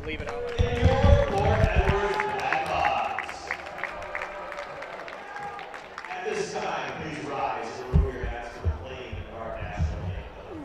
leave it out. At this time, please rise and remove your hats for the playing of our national anthem.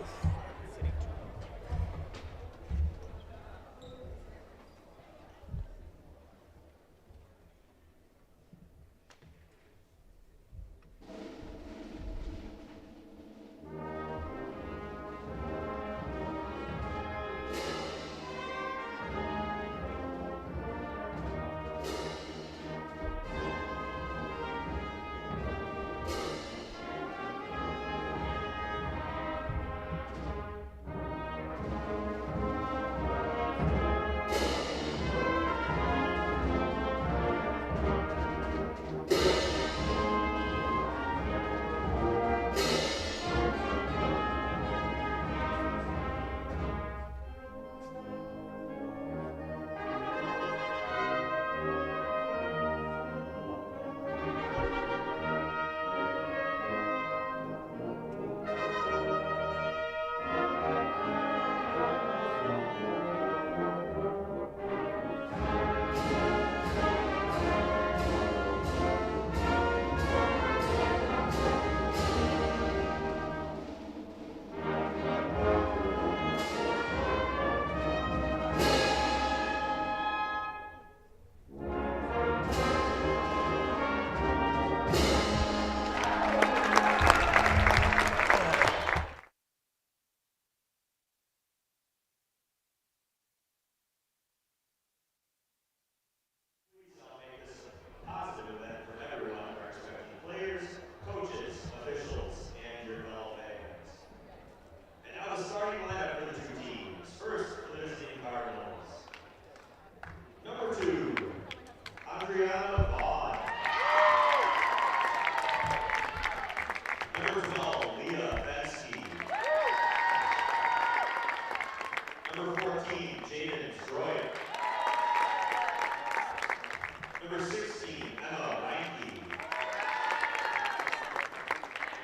Positive event for everyone, our expecting players, coaches, officials, and your fellow fans. And now the starting lineup for the two teams. First, for the visiting Cardinals. Number 2, Adriana Vaughn. Number 12, Leah Bensky. Number 14, Jaden Stroyer. Number 16, Emma Reinke.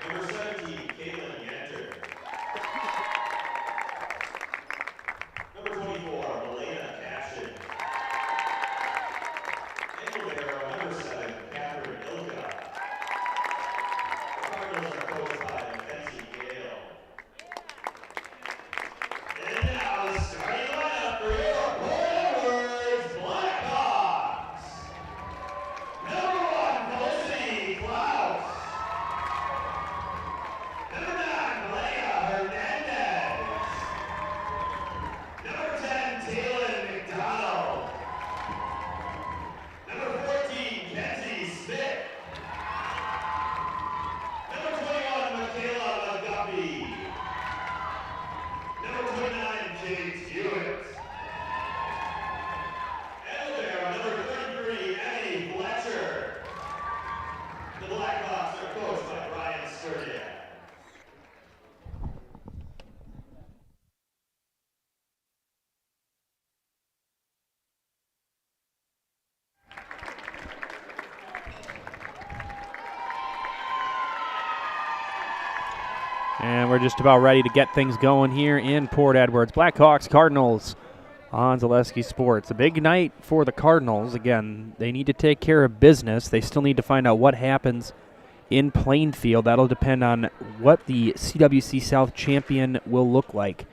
Number 17, Caitlin Yenter. Number 24, Elena Cashin. And libero, number 7, Catherine Ilka. The Cardinals are coached by Mackenzie Gale. And now the starting lineup for your forwards, Blackhawks. Number 1, Felicity Klaus. Number 9, Leia Hernandez. Number 10, Taylor McDonald. Number 14, Kenzie Smith. Number 21, Michaela McGuffey. Number 29, James Hewitt. And there, number 33, Emily Fletcher. The Blackhawks are coached by Brian Sturdiak. And we're just about ready to get things going here in Port Edwards. Blackhawks, Cardinals on Zaleski Sports. A big night for the Cardinals. Again, they need to take care of business. They still need to find out what happens in Plainfield. That'll depend on what the CWC South champion will look like.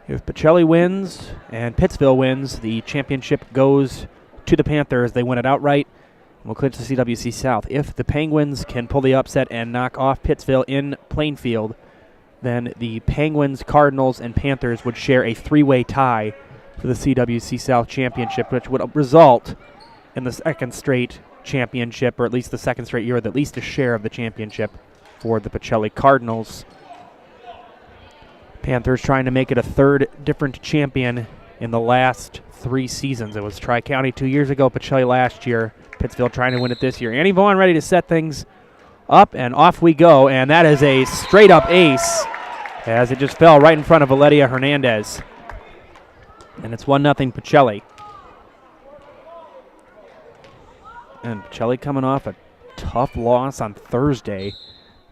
If Pacelli wins and Pittsville wins, the championship goes to the Panthers. They win it outright. We'll clinch the CWC South. If the Penguins can pull the upset and knock off Pittsville in Plainfield, then the Penguins, Cardinals, and Panthers would share a three-way tie for the CWC South Championship, which would result in the second straight championship, or at least the second straight year with at least a share of the championship for the Pacelli Cardinals. Panthers trying to make it a third different champion in the last 3 seasons. It was Tri-County 2 years ago, Pacelli last year, Pittsville trying to win it this year. Annie Vaughn ready to set things up, and off we go, and that is a straight-up ace as it just fell right in front of Valeria Hernandez. And it's 1-0 Pacelli. And Pacelli coming off a tough loss on Thursday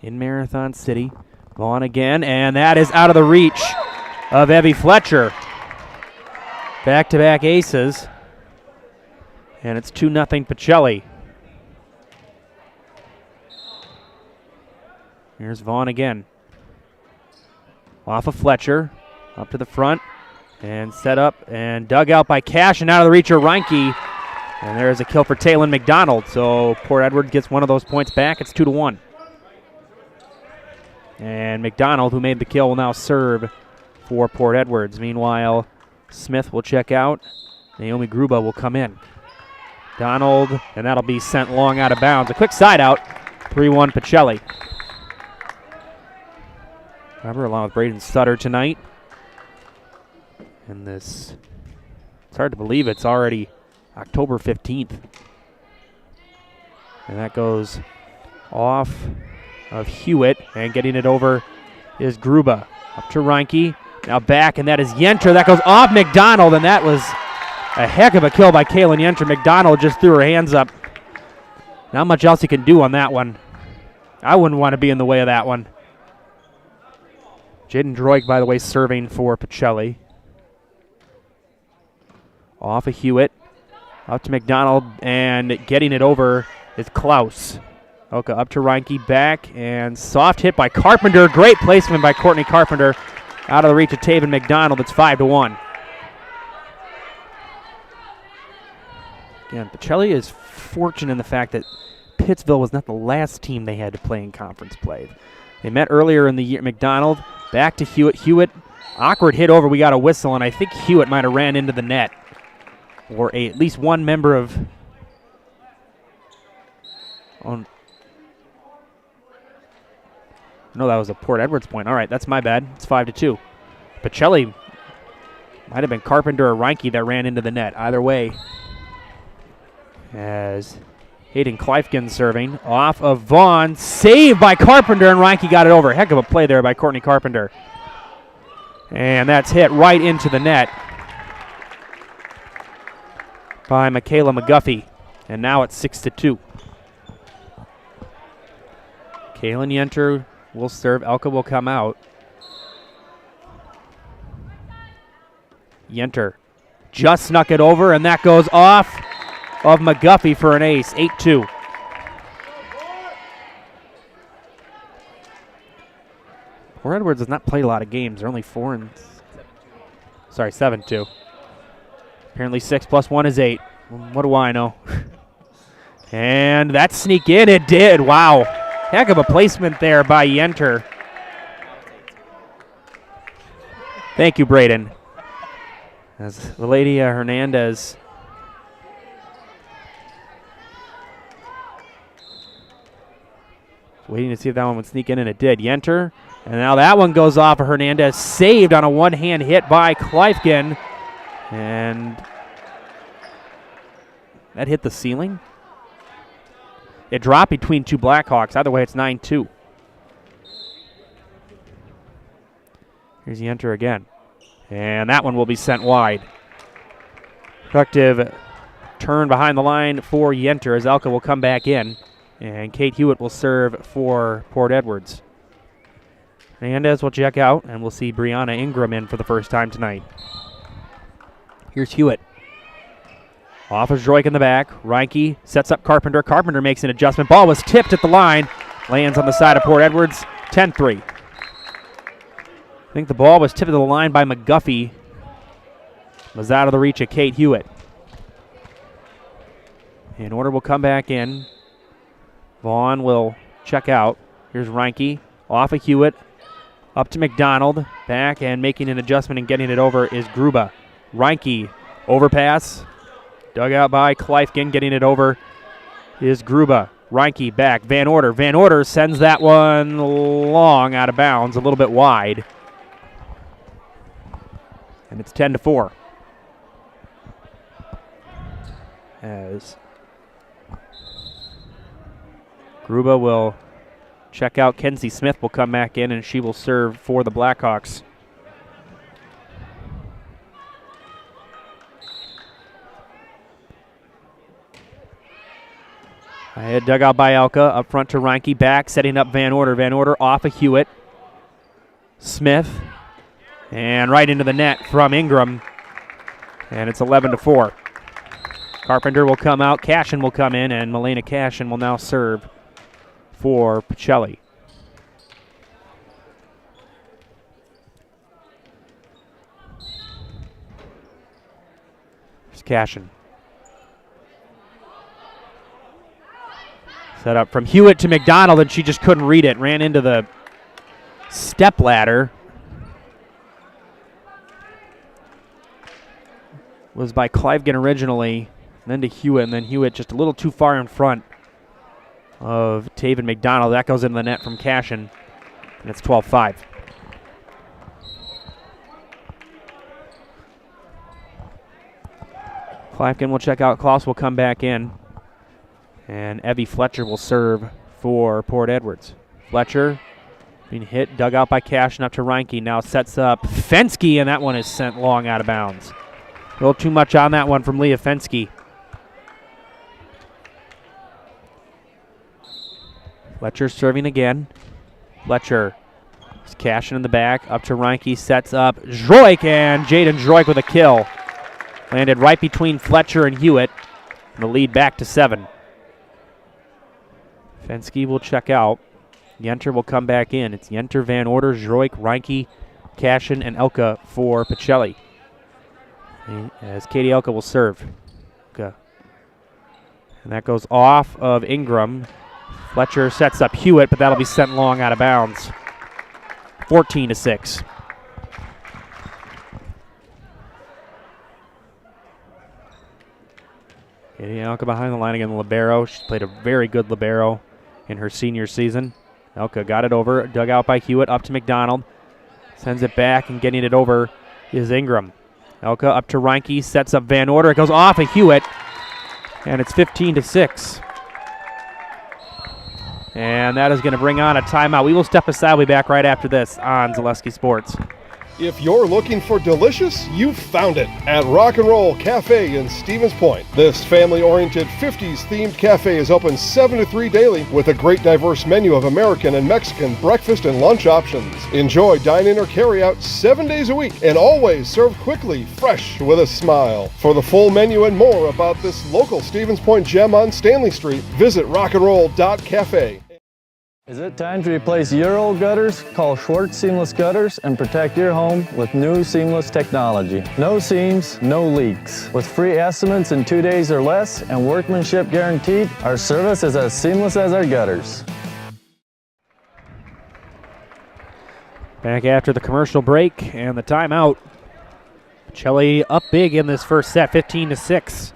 in Marathon City. Vaughn again, and that is out of the reach of Evie Fletcher. Back-to-back aces. And it's 2-0 Pacelli. Here's Vaughn again. Off of Fletcher. Up to the front. And set up and dug out by Cash and out of the reach of Reinke. And there's a kill for Talon McDonald. So Port Edward gets one of those points back. It's 2-1. And McDonald, who made the kill, will now serve for Port Edwards. Meanwhile, Smith will check out. Naomi Gruba will come in. Donald, and that'll be sent long out of bounds. A quick side out. 3-1 Pacelli. Weber along with Braden Sutter tonight. And this, it's hard to believe it's already October 15th. And that goes off of Hewitt, and getting it over is Gruba. Up to Reinke, now back, and that is Yenter. That goes off McDonald, and that was a heck of a kill by Kaylin Yenter. McDonald just threw her hands up. Not much else he can do on that one. I wouldn't want to be in the way of that one. Jaden Droig, by the way, serving for Pacelli. Off of Hewitt, up to McDonald, and getting it over is Klaus. Okay, up to Reinke, back, and soft hit by Carpenter. Great placement by Courtney Carpenter. Out of the reach of Taven McDonald. It's 5-1. Again, Pacelli is fortunate in the fact that Pittsville was not the last team they had to play in conference play. They met earlier in the year. McDonald, back to Hewitt. Hewitt, awkward hit over. We got a whistle, and I think Hewitt might have ran into the net. Or at least one member of... No, that was a Port Edwards point. All right, that's my bad. It's 5-2. Pacelli might have been Carpenter or Reinke that ran into the net. Either way, as Hayden Kleifkin serving off of Vaughn. Saved by Carpenter, and Reinke got it over. Heck of a play there by Courtney Carpenter. And that's hit right into the net by Michaela McGuffey. And now it's 6-2. Kaylin Yenter will serve. Elka will come out. Yenter just snuck it over, and that goes off of McGuffey for an ace. 8-2. Port Edwards has not played a lot of games. They're only 7-2. Apparently 6 plus 1 is 8. What do I know? And that sneak in, it did. Wow. Heck of a placement there by Yenter. Thank you, Braden. As Valedia Hernandez waiting to see if that one would sneak in, and it did. Yenter, and now that one goes off of Hernandez. Saved on a one-hand hit by Kleifkin. And that hit the ceiling. It dropped between two Blackhawks. Either way, it's 9-2. Here's Yenter again. And that one will be sent wide. Productive turn behind the line for Yenter as Elka will come back in. And Kate Hewitt will serve for Port Edwards. Hernandez will check out, and we'll see Brianna Ingram in for the first time tonight. Here's Hewitt. Off of Droik in the back. Reinke sets up Carpenter. Carpenter makes an adjustment. Ball was tipped at the line. Lands on the side of Port Edwards. 10-3. I think the ball was tipped at the line by McGuffey. Was out of the reach of Kate Hewitt. In order will come back in. Vaughn will check out. Here's Reinke. Off of Hewitt. Up to McDonald. Back and making an adjustment and getting it over is Gruba. Reinke. Overpass. Dug out by Kleifkin. Getting it over is Gruba. Reinke back. Van Order. Van Order sends that one long out of bounds. A little bit wide. And it's 10-4. As Gruba will check out. Kenzie Smith will come back in, and she will serve for the Blackhawks. I had dug out by Elka. Up front to Reinke. Back, setting up Van Order. Van Order off of Hewitt. Smith. And right into the net from Ingram. And it's 11-4. Carpenter will come out, Cashin will come in, and Milena Cashin will now serve for Pacelli. Here's Cashin. Set up from Hewitt to McDonald, and she just couldn't read it. Ran into the step ladder. Was by Clivegan originally, then to Hewitt, and then Hewitt just a little too far in front of Taven McDonald. That goes into the net from Cashin, and it's 12-5. Clivegan will check out. Klaus will come back in. And Evie Fletcher will serve for Port Edwards. Fletcher being hit, dug out by Cashin up to Reinke. Now sets up Fensky, and that one is sent long out of bounds. A little too much on that one from Leah Fensky. Fletcher serving again. Fletcher is Cashin in the back, up to Reinke, sets up Zdroik, and Jaden Zdroik with a kill. Landed right between Fletcher and Hewitt, and the lead back to 7. Fensky will check out. Yenter will come back in. It's Yenter, Van Order, Zdroik, Reinke, Cashin, and Elka for Pacelli. As Katie Elka will serve. And that goes off of Ingram. Fletcher sets up Hewitt, but that'll be sent long out of bounds. 14-6. Katie Elka behind the line again, the libero. She played a very good libero in her senior season. Elka got it over, dug out by Hewitt, up to McDonald. Sends it back, and getting it over is Ingram. Elka up to Reinke, sets up Van Order. It goes off of Hewitt, and it's 15-6. And that is going to bring on a timeout. We will step aside. We'll be back right after this on Zaleski Sports. If you're looking for delicious, you've found it at Rock and Roll Cafe in Stevens Point. This family-oriented 50s-themed cafe is open 7 to 3 daily with a great diverse menu of American and Mexican breakfast and lunch options. Enjoy dine-in or carry-out 7 days a week and always served quickly, fresh, with a smile. For the full menu and more about this local Stevens Point gem on Stanley Street, visit rockandroll.cafe. Is it time to replace your old gutters? Call Schwartz Seamless Gutters and protect your home with new seamless technology. No seams, no leaks. With free estimates in 2 days or less and workmanship guaranteed, our service is as seamless as our gutters. Back after the commercial break and the timeout. Pacelli up big in this first set, 15-6.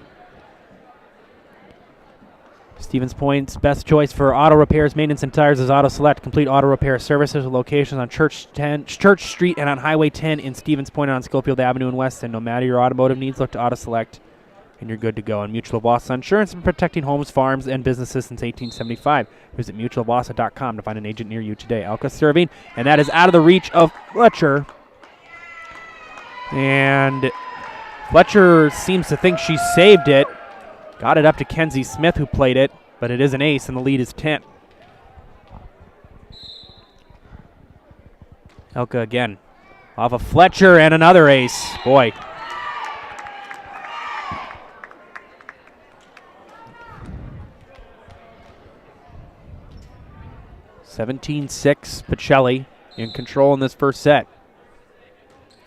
Stevens Point's best choice for auto repairs, maintenance, and tires is Auto Select. Complete auto repair services with locations on Church Street and on Highway 10 in Stevens Point and on Schofield Avenue in Weston. No matter your automotive needs, look to Auto Select, and you're good to go. And Mutual of Wausau Insurance and protecting homes, farms, and businesses since 1875. Visit mutualofwausau.com to find an agent near you today. Elka serving, and that is out of the reach of Fletcher. And Fletcher seems to think she saved it. Got it up to Kenzie Smith, who played it, but it is an ace, and the lead is 10. Elka again. Off of Fletcher, and another ace. Boy. (17-6). Pacelli in control in this first set.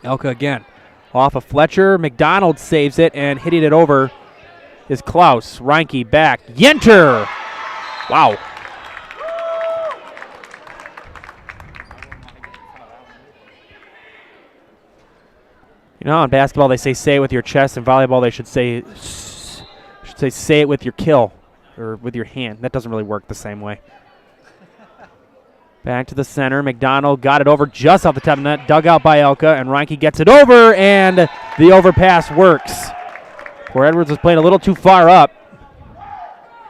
Elka again. Off of Fletcher. McDonald saves it, and hitting it over is Klaus. Reinke back. Yenter! Wow. You know, in basketball they say it with your chest. In volleyball they should say it with your kill or with your hand. That doesn't really work the same way. Back to the center. McDonald got it over just off the top of the net. Dug out by Elka, and Reinke gets it over, and the overpass works. Where Edwards was playing a little too far up.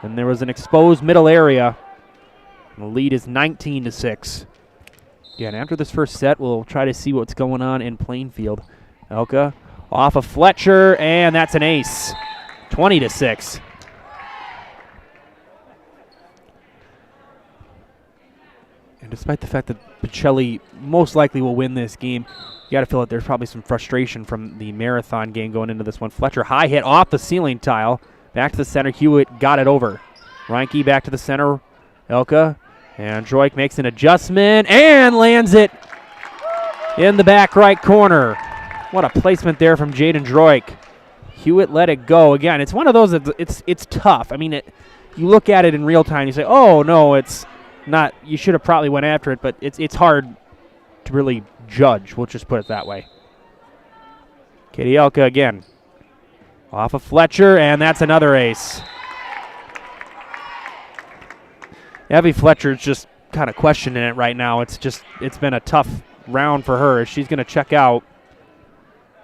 And there was an exposed middle area. And the lead is 19-6. Again, after this first set, we'll try to see what's going on in Plainfield. Elka off of Fletcher, and that's an ace. 20-6. despite the fact that Pacelli most likely will win this game, you got to feel that there's probably some frustration from the marathon game going into this one. Fletcher, high hit off the ceiling tile. Back to the center. Hewitt got it over. Reinke back to the center. Elka. And Droik makes an adjustment and lands it in the back right corner. What a placement there from Jaden Droik. Hewitt let it go. Again, it's one of those that it's tough. I mean, you look at it in real time, you say, oh, no, it's not. You should have probably went after it, but it's hard to really judge. We'll just put it that way. Katie Elka again. Off of Fletcher, and that's another ace. Abby Fletcher's just kind of questioning it right now. It's been a tough round for her. She's going to check out,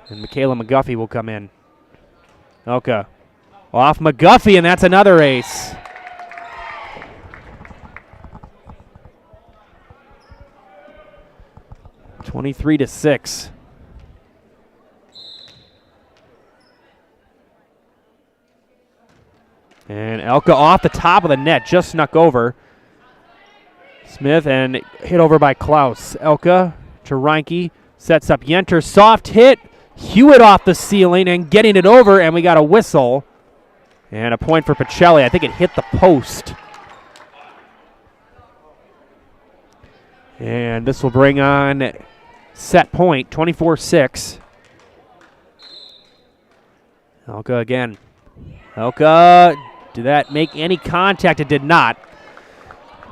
and Michaela McGuffey will come in. Elka off McGuffey, and that's another ace. (23-6). And Elka off the top of the net, just snuck over. Smith and hit over by Klaus. Elka to Reinke, sets up Yenter, soft hit. Hewitt off the ceiling and getting it over, and we got a whistle. And a point for Pacelli. I think it hit the post. And this will bring on set point, 24-6. Elka again. Elka, did that make any contact? It did not.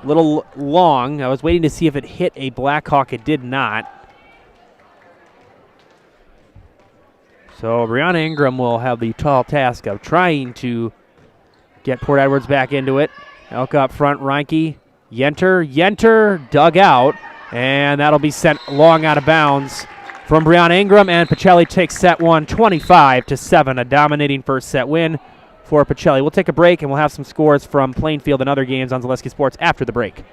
A little long. I was waiting to see if it hit a Blackhawk. It did not. So Brianna Ingram will have the tall task of trying to get Port Edwards back into it. Elka up front, Reinke. Yenter dug out, and that'll be sent long out of bounds from Brianna Ingram, and Pacelli takes set one, 25-7, a dominating first set win for Pacelli. We'll take a break, and we'll have some scores from Plainfield and other games on Zaleski Sports after the break.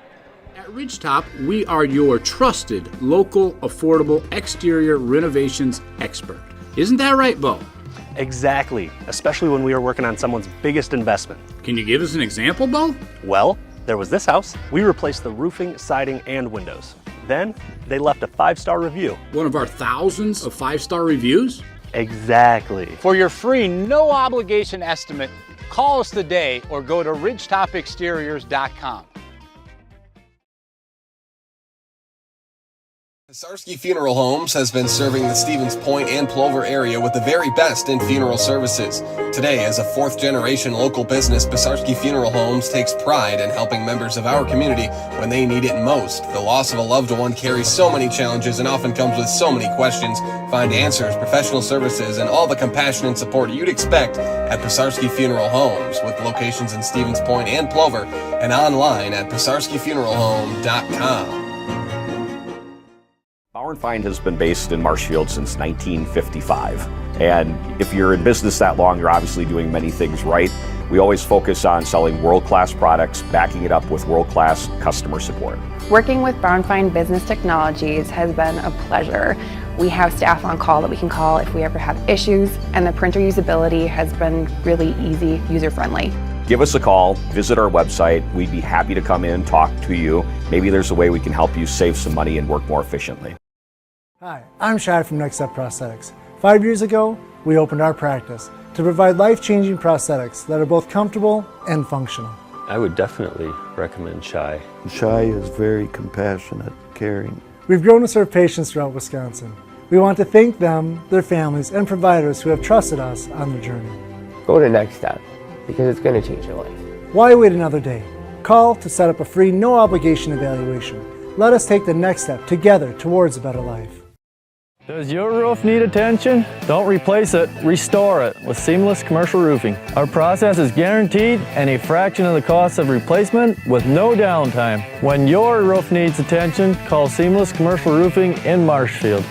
At Ridgetop, we are your trusted, local, affordable exterior renovations expert. Isn't that right, Bo? Exactly, especially when we are working on someone's biggest investment. Can you give us an example, Bo? Well, there was this house. We replaced the roofing, siding, and windows. Then they left a 5-star review. One of our thousands of 5-star reviews? Exactly. For your free, no obligation estimate, call us today or go to ridgetopexteriors.com. Pacelli Funeral Homes has been serving the Stevens Point and Plover area with the very best in funeral services. Today, as a fourth-generation local business, Pacelli Funeral Homes takes pride in helping members of our community when they need it most. The loss of a loved one carries so many challenges and often comes with so many questions. Find answers, professional services, and all the compassion and support you'd expect at Pacelli Funeral Homes, with locations in Stevens Point and Plover, and online at PacelliFuneralHome.com. Bauer & Feind has been based in Marshfield since 1955. And if you're in business that long, you're obviously doing many things right. We always focus on selling world-class products, backing it up with world-class customer support. Working with Bauer & Feind Business Technologies has been a pleasure. We have staff on call that we can call if we ever have issues, and the printer usability has been really easy, user-friendly. Give us a call, visit our website. We'd be happy to come in, talk to you. Maybe there's a way we can help you save some money and work more efficiently. Hi, I'm Shad from Next Step Prosthetics. 5 years ago, we opened our practice to provide life-changing prosthetics that are both comfortable and functional. I would definitely recommend Shai. Shai is very compassionate, caring. We've grown to serve patients throughout Wisconsin. We want to thank them, their families, and providers who have trusted us on their journey. Go to Next Step, because it's going to change your life. Why wait another day? Call to set up a free, no-obligation evaluation. Let us take the next step together towards a better life. Does your roof need attention? Don't replace it, restore it with Seamless Commercial Roofing. Our process is guaranteed and a fraction of the cost of replacement with no downtime. When your roof needs attention, call Seamless Commercial Roofing in Marshfield.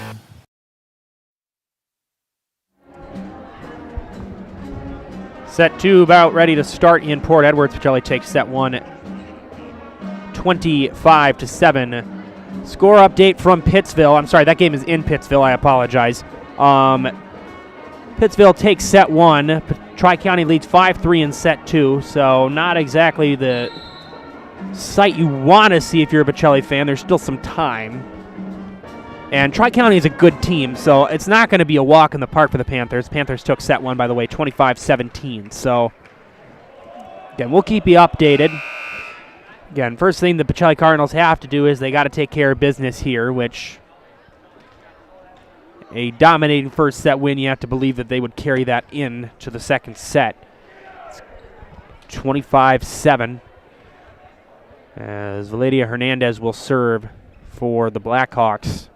Set two about ready to start in Port Edwards. Pacelli takes set one, 25-7. Score update from Pittsville. I'm sorry, that game is in Pittsville. I apologize. Pittsville takes set one. Tri-County leads 5-3 in set two, so not exactly the sight you want to see if you're a Pacelli fan. There's still some time. And Tri-County is a good team, so it's not going to be a walk in the park for the Panthers. Panthers took set one, by the way, 25-17. So, again, we'll keep you updated. Again, first thing the Pacelli Cardinals have to do is they got to take care of business here, which a dominating first set win, you have to believe that they would carry that in to the second set. It's 25-7 as Valeria Hernandez will serve for the Blackhawks.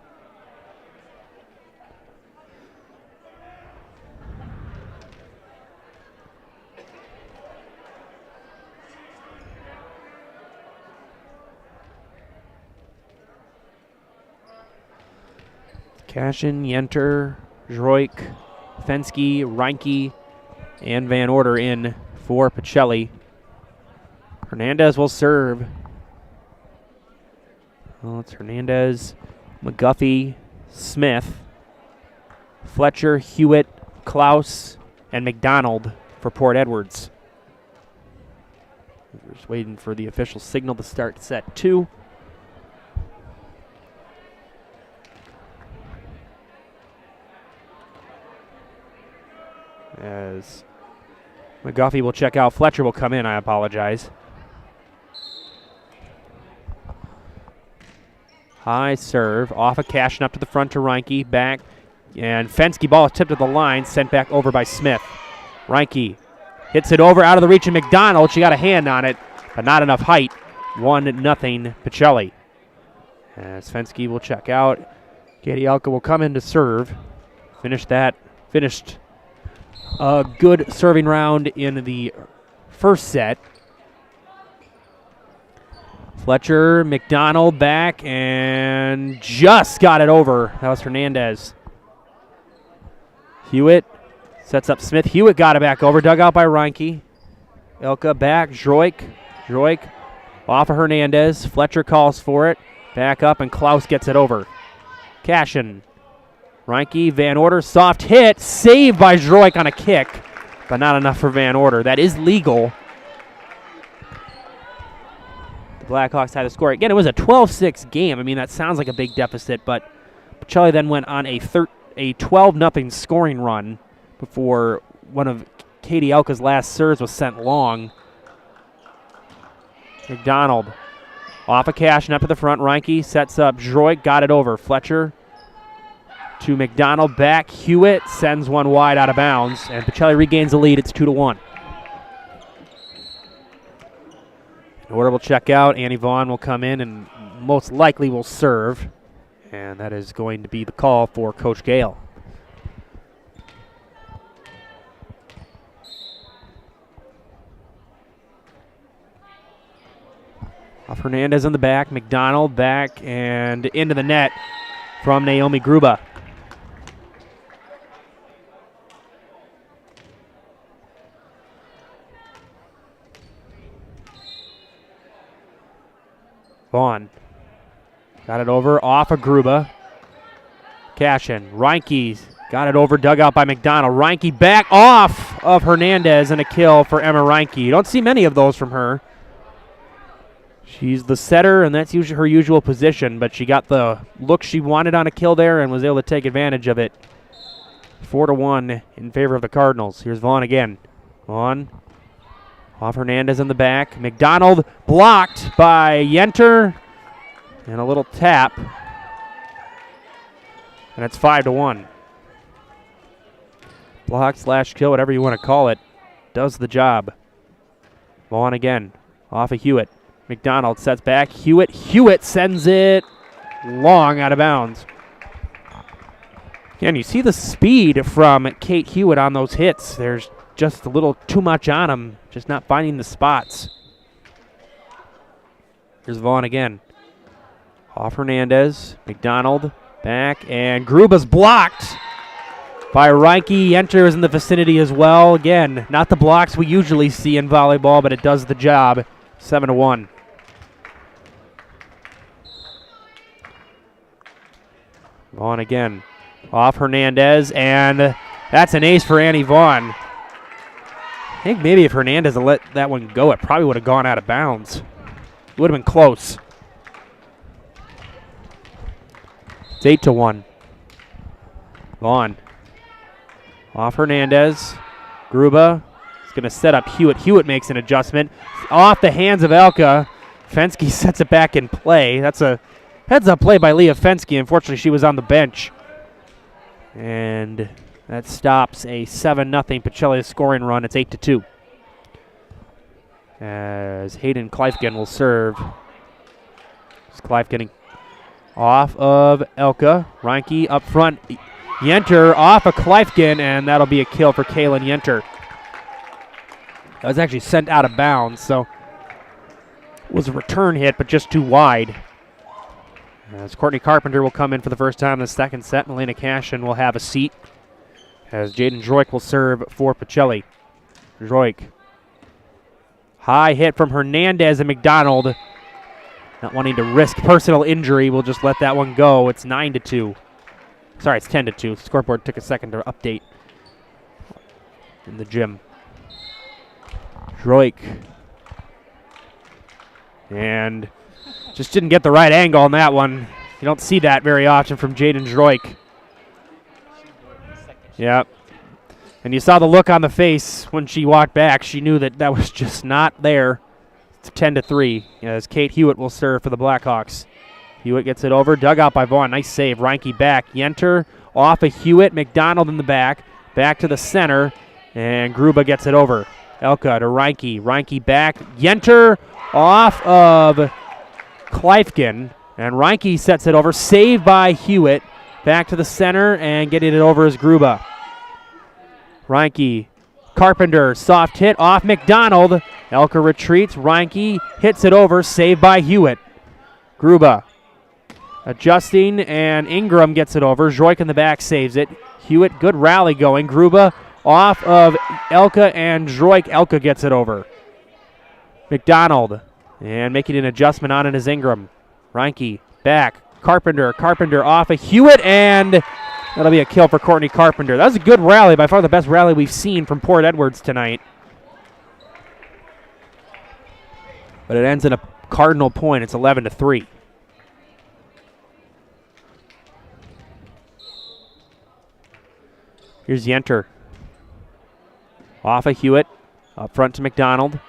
Cashin, Yenter, Droik, Fensky, Reinke, and Van Order in for Pacelli. Hernandez will serve. Well, it's Hernandez, McGuffey, Smith, Fletcher, Hewitt, Klaus, and McDonald for Port Edwards. We're just waiting for the official signal to start set two. As McGuffey will check out, Fletcher will come in, I apologize. High serve, off a Cashin up to the front to Reinke, back, and Fensky ball is tipped to the line, sent back over by Smith. Reinke hits it over out of the reach of McDonald. She got a hand on it, but not enough height. 1-0 Pacelli. As Fensky will check out, Katie Elka will come in to serve. Finished a good serving round in the first set. Fletcher, McDonald back, and just got it over. That was Hernandez. Hewitt sets up Smith. Hewitt got it back over, dug out by Reinke. Elka back, Droik off of Hernandez. Fletcher calls for it. Back up, and Klaus gets it over. Cashin. Reinke, Van Order, soft hit, saved by Droik on a kick, but not enough for Van Order. That is legal. The Blackhawks had to score. Again, it was a 12-6 game. I mean, that sounds like a big deficit, but Pacelli then went on a 12-0 scoring run before one of Katie Elka's last serves was sent long. McDonald off a Cashin up to the front. Reinke sets up Droik, got it over. Fletcher to McDonald, back. Hewitt sends one wide out of bounds, and Pacelli regains the lead. It's 2-1. Order will check out. Annie Vaughn will come in and most likely will serve, and that is going to be the call for Coach Gale. Off Hernandez in the back, McDonald back and into the net from Naomi Gruba. Vaughn got it over, off of Gruba. Cashin, Reinke's got it over, dug out by McDonald. Reinke back off of Hernandez, and a kill for Emma Reinke. You don't see many of those from her. She's the setter, and that's usually her usual position, but she got the look she wanted on a kill there and was able to take advantage of it. 4-1 in favor of the Cardinals. Here's Vaughn again. Vaughn off Hernandez in the back. McDonald blocked by Yenter. And a little tap. And it's 5-1. Block / kill, whatever you want to call it. Does the job. Vaughn again. Off of Hewitt. McDonald sets back. Hewitt sends it long out of bounds. Again, you see the speed from Kate Hewitt on those hits. There's just a little too much on him, just not finding the spots. Here's Vaughn again. Off Hernandez, McDonald back, and Gruba's blocked by Reinke. Yenter is in the vicinity as well. Again, not the blocks we usually see in volleyball, but it does the job. 7-1. Vaughn again. Off Hernandez, and that's an ace for Annie Vaughn. I think maybe if Hernandez had let that one go, it probably would have gone out of bounds. Would have been close. It's 8-1. Vaughn. Off Hernandez. Gruba is going to set up Hewitt. Hewitt makes an adjustment. Off the hands of Elka. Fensky sets it back in play. That's a heads-up play by Leah Fensky. Unfortunately, she was on the bench. And that stops a 7-0 Pacelli scoring run. It's 8-2. As Hayden Kleifgen will serve. Kleifgen off of Elka. Reinke up front. Yenter off of Kleifgen, and that'll be a kill for Kaylin Yenter. That was actually sent out of bounds, so it was a return hit, but just too wide. As Courtney Carpenter will come in for the first time in the second set, Melina Cashin will have a seat. As Jaden Droik will serve for Pacelli. Droik. High hit from Hernandez and McDonald. Not wanting to risk personal injury, we'll just let that one go. It's 9-2. Sorry, it's 10-2. The scoreboard took a second to update in the gym. Droik. And just didn't get the right angle on that one. You don't see that very often from Jaden Droik. Yep. And you saw the look on the face when she walked back. She knew that that was just not there. It's 10-3 as Kate Hewitt will serve for the Blackhawks. Hewitt gets it over. Dug out by Vaughn. Nice save. Reinke back. Yenter off of Hewitt. McDonald in the back. Back to the center. And Gruba gets it over. Elka to Reinke. Reinke back. Yenter off of Kleifgen. And Reinke sets it over. Saved by Hewitt. Back to the center. And getting it over is Gruba. Reinke. Carpenter. Soft hit off McDonald. Elka retreats. Reinke hits it over. Saved by Hewitt. Gruba. Adjusting, and Ingram gets it over. Droik in the back saves it. Hewitt, good rally going. Gruba off of Elka and Droik. Elka gets it over. McDonald, and making an adjustment on it is Ingram. Reinke back. Carpenter. Carpenter off of Hewitt, and that'll be a kill for Courtney Carpenter. That was a good rally, by far the best rally we've seen from Port Edwards tonight. But it ends in a Cardinal point. It's 11-3. Here's Yenter. Off of Hewitt. Up front to McDonald.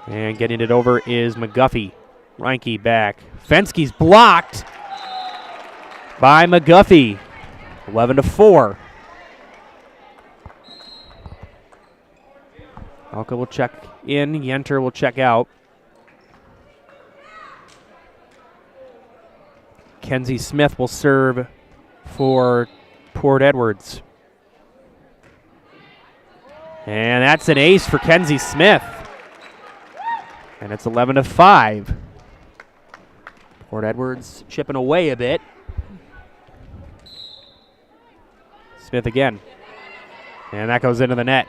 And getting it over is McGuffey. Reinke back. Fensky's blocked by McGuffey. 11-4. Elka will check in. Yenter will check out. Kenzie Smith will serve for Port Edwards. And that's an ace for Kenzie Smith. And it's 11-5. Port Edwards chipping away a bit. Smith again. And that goes into the net.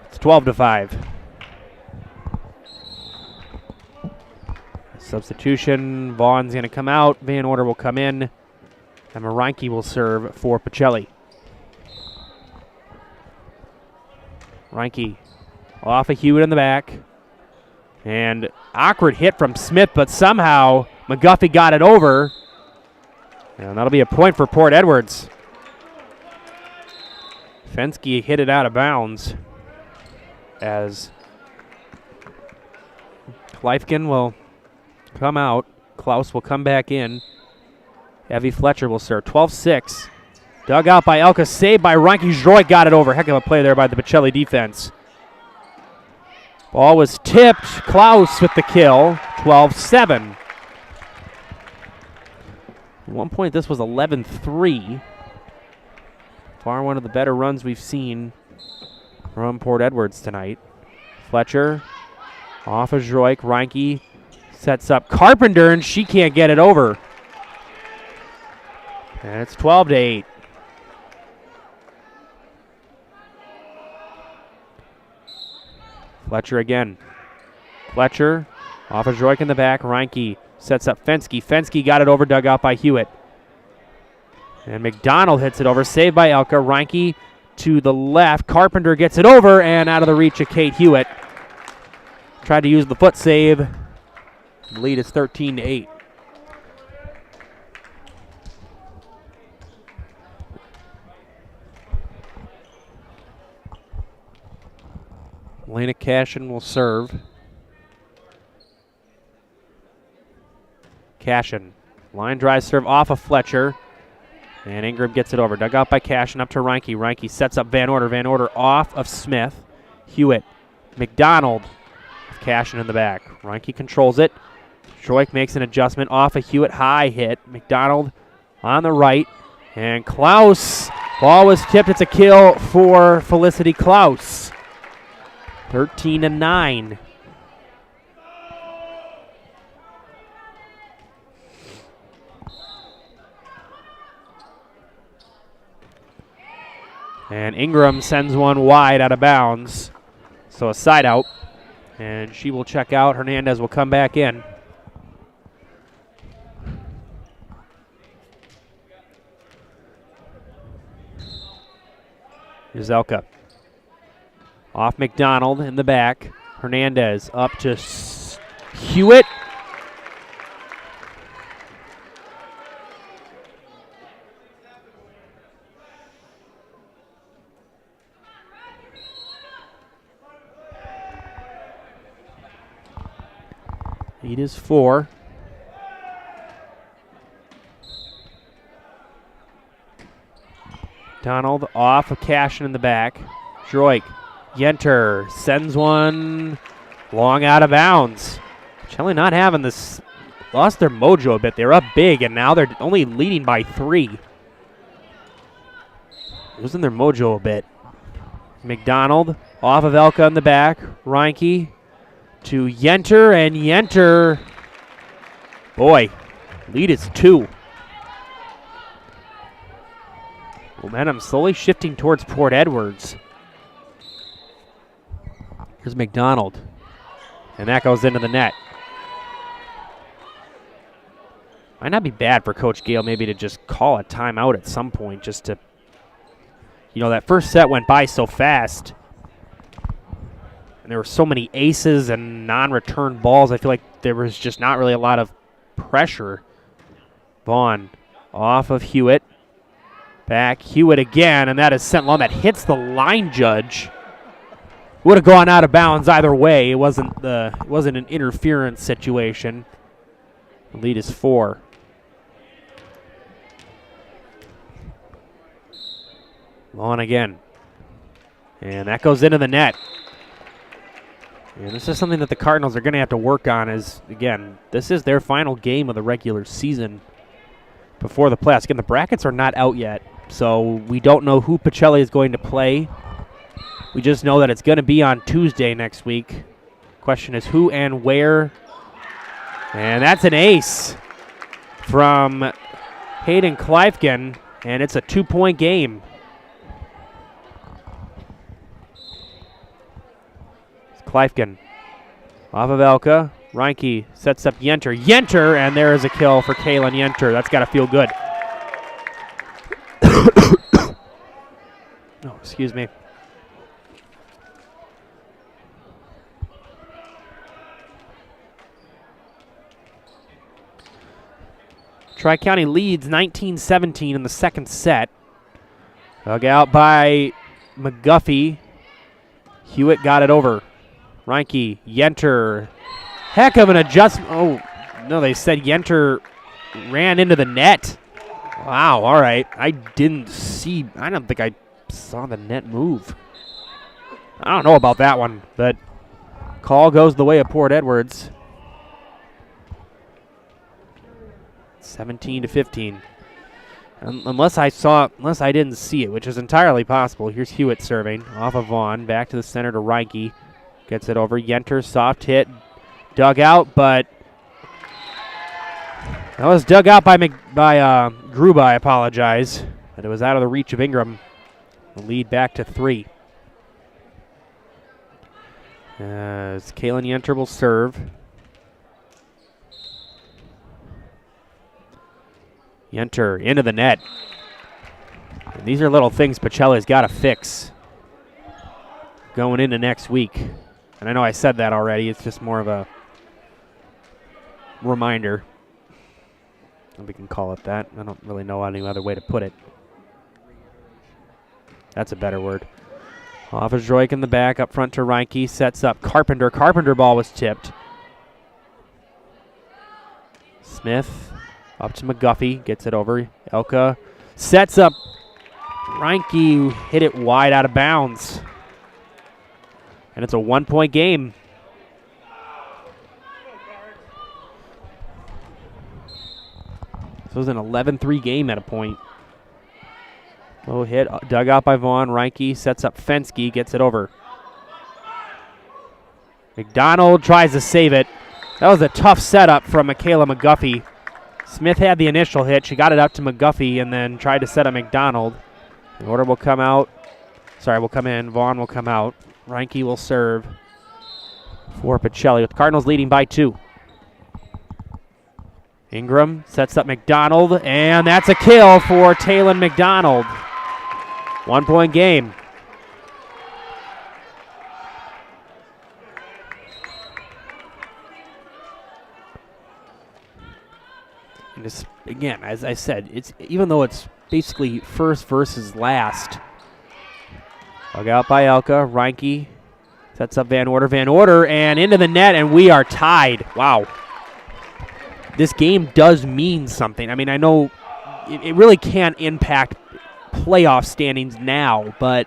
It's 12-5. Substitution. Vaughn's going to come out. Van Order will come in. And Reinke will serve for Pacelli. Reinke off of Hewitt in the back. And awkward hit from Smith, but somehow McGuffey got it over. And that'll be a point for Port Edwards. Fensky hit it out of bounds as Kleifgen will come out. Klaus will come back in. Evie Fletcher will serve. 12-6. Dug out by Elka, saved by Reinke. Droik got it over. Heck of a play there by the Pacelli defense. Ball was tipped. Klaus with the kill. 12-7. At one point, this was 11-3. Far one of the better runs we've seen from Port Edwards tonight. Fletcher off of Droik. Reinke sets up Carpenter, and she can't get it over. And it's 12-8. Fletcher again. Fletcher off of Droik in the back. Reinke sets up Fensky. Fensky got it over, dug out by Hewitt. And McDonald hits it over, saved by Elka. Reinke to the left. Carpenter gets it over and out of the reach of Kate Hewitt. tried to use the foot save. The lead is 13-8. Elena Cashin will serve. Cashin, line drive serve off of Fletcher. And Ingram gets it over. Dug out by Cashin up to Reinke. Reinke sets up Van Order. Van Order off of Smith. Hewitt. McDonald. Cashin in the back. Reinke controls it. Stroik makes an adjustment off a Hewitt high hit. McDonald on the right. And Klaus. Ball was tipped. It's a kill for Felicity Klaus. 13-9. And Ingram sends one wide out of bounds. So a side out. And she will check out. Hernandez will come back in. Here's Elka. Off McDonald in the back. Hernandez up to Hewitt. Lead is 4. Donald off of Cashin in the back. Droik. Yenter sends one long out of bounds. Pacelli not having this, lost their mojo a bit. They were up big, and now they're only leading by 3. Losing their mojo a bit. McDonald off of Elka in the back. Reinke to Yenter, and Yenter, boy, lead is 2. Momentum slowly shifting towards Port Edwards. Here's McDonald, and that goes into the net. Might not be bad for Coach Gale maybe to just call a timeout at some point just to, that first set went by so fast. And there were so many aces and non-return balls. I feel like there was just not really a lot of pressure. Vaughn off of Hewitt. Back, Hewitt again, and that is sent long. That hits the line judge. Would have gone out of bounds either way. It wasn't an interference situation. The lead is 4. Vaughn again. And that goes into the net. And this is something that the Cardinals are going to have to work on is, again, this is their final game of the regular season before the playoffs. Again, the brackets are not out yet, so we don't know who Pacelli is going to play. We just know that it's going to be on Tuesday next week. Question is who and where. And that's an ace from Hayden Kleifgen, and it's a 2-point game. Kleifgen off of Elka. Reinke sets up Yenter. Yenter, and there is a kill for Kaylin Yenter. That's got to feel good. Oh, excuse me. Tri-County leads 19-17 in the second set. Dug out by McGuffey. Hewitt got it over. Reinke, Yenter. Heck of an adjustment. Oh, no, they said Yenter ran into the net. Wow, all right. I don't think I saw the net move. I don't know about that one, but call goes the way of Port Edwards. 17-15. Unless I didn't see it, which is entirely possible. Here's Hewitt serving off of Vaughn. Back to the center to Reinke. Gets it over. Yenter, soft hit. Dug out, but that was dug out by Gruba, I apologize. But it was out of the reach of Ingram. The lead back to 3. As Kaylin Yenter will serve. Yenter into the net. And these are little things Pacelli's got to fix going into next week. And I know I said that already. It's just more of a reminder. We can call it that. I don't really know any other way to put it. That's a better word. Off of Droik in the back, up front to Reinke, sets up Carpenter. Carpenter ball was tipped. Smith up to McGuffey, gets it over. Elka sets up Reinke, hit it wide out of bounds. And it's a 1-point game. This was an 11-3 game at a point. Low hit, dug out by Vaughn. Reinke sets up Fensky, gets it over. McDonald tries to save it. That was a tough setup from Michaela McGuffey. Smith had the initial hit. She got it up to McGuffey and then tried to set up McDonald. The order will come out. Sorry, will come in. Vaughn will come out. Reinke will serve for Pacelli, with the Cardinals leading by 2. Ingram sets up McDonald, and that's a kill for Taylon McDonald. 1-point game. And this, again, as I said, it's even though it's basically first versus last. Dug out by Elka. Reinke sets up Van Order. Van Order, and into the net, and we are tied. Wow. This game does mean something. I mean, I know it really can't impact playoff standings now, but